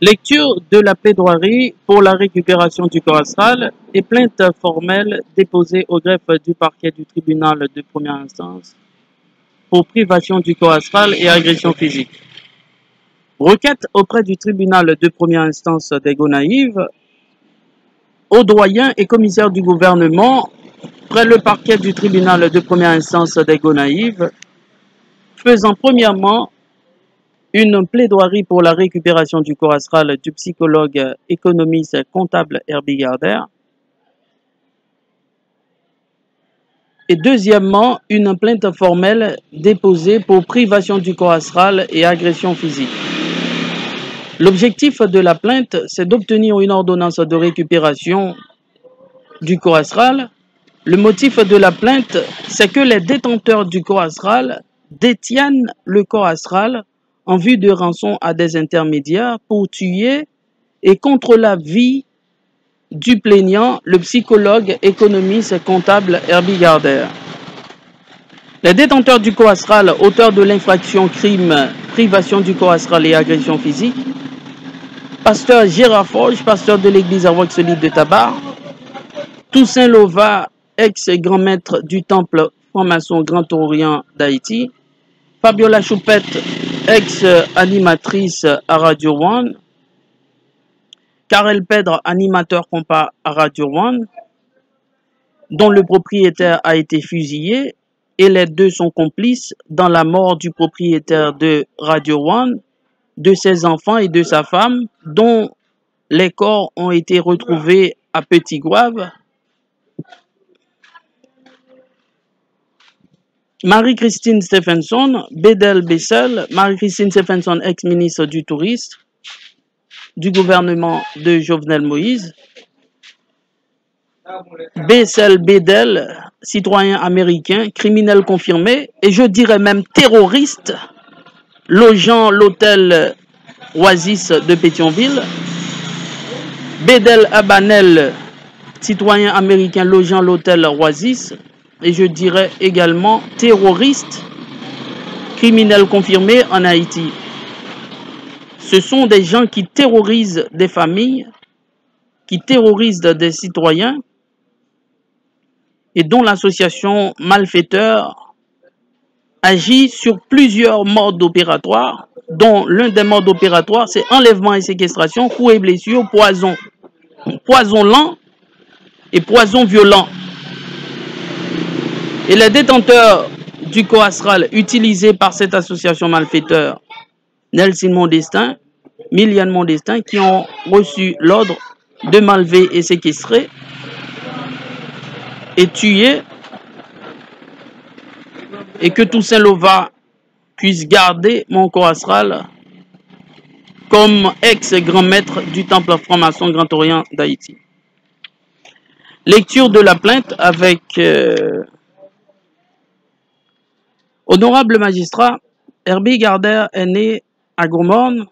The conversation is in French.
Lecture de la plaidoirie pour la récupération du corps astral et plainte formelle déposée au greffe du parquet du tribunal de première instance pour privation du corps astral et agression physique. Requête auprès du tribunal de première instance des Gonaïves, au doyen et commissaire du gouvernement près le parquet du tribunal de première instance des Gonaïves, faisant premièrement une plaidoirie pour la récupération du corps astral du psychologue, économiste, comptable Herbie Gardner. Et deuxièmement, une plainte formelle déposée pour privation du corps astral et agression physique. L'objectif de la plainte, c'est d'obtenir une ordonnance de récupération du corps astral. Le motif de la plainte, c'est que les détenteurs du corps astral détiennent le corps astral en vue de rançon à des intermédiaires pour tuer et contre la vie du plaignant, le psychologue, économiste et comptable Herbie Gardner. Les détenteurs du corps astral, auteurs de l'infraction crime, privation du corps astral et agression physique, pasteur Gérard Forge, pasteur de l'église à Roxolide de Tabar, Toussaint Lova, ex-grand maître du temple franc-maçon Grand Orient d'Haïti, Fabiola Choupette, ex-animatrice à Radio One, Karel Pedre, animateur compas à Radio One, dont le propriétaire a été fusillé, et les deux sont complices dans la mort du propriétaire de Radio One, de ses enfants et de sa femme, dont les corps ont été retrouvés à Petit Gouave. Marie-Christine Stephenson, Bédel Bessel, Marie-Christine Stephenson, ex-ministre du Tourisme, du gouvernement de Jovenel Moïse, Bessel Bédel, citoyen américain, criminel confirmé, et je dirais même terroriste, logeant l'hôtel Oasis de Pétionville, Bédel Abanel, citoyen américain logeant l'hôtel Oasis, et je dirais également terroriste, criminel confirmé en Haïti. Ce sont des gens qui terrorisent des familles, qui terrorisent des citoyens, et dont l'association malfaiteur agit sur plusieurs modes opératoires, dont l'un des modes opératoires, c'est enlèvement et séquestration, coups et blessures, poison, poison lent et poison violent. Et les détenteurs du corps astral utilisés par cette association malfaiteur, Nelson Mondestin, Miliane Mondestin, qui ont reçu l'ordre de m'enlever et séquestrer et tuer, et que Toussaint Lova puisse garder mon corps astral comme ex-grand maître du temple franc-maçon Grand Orient d'Haïti. Lecture de la plainte avec honorable magistrat. Herbie Gardner est né à Gourmorne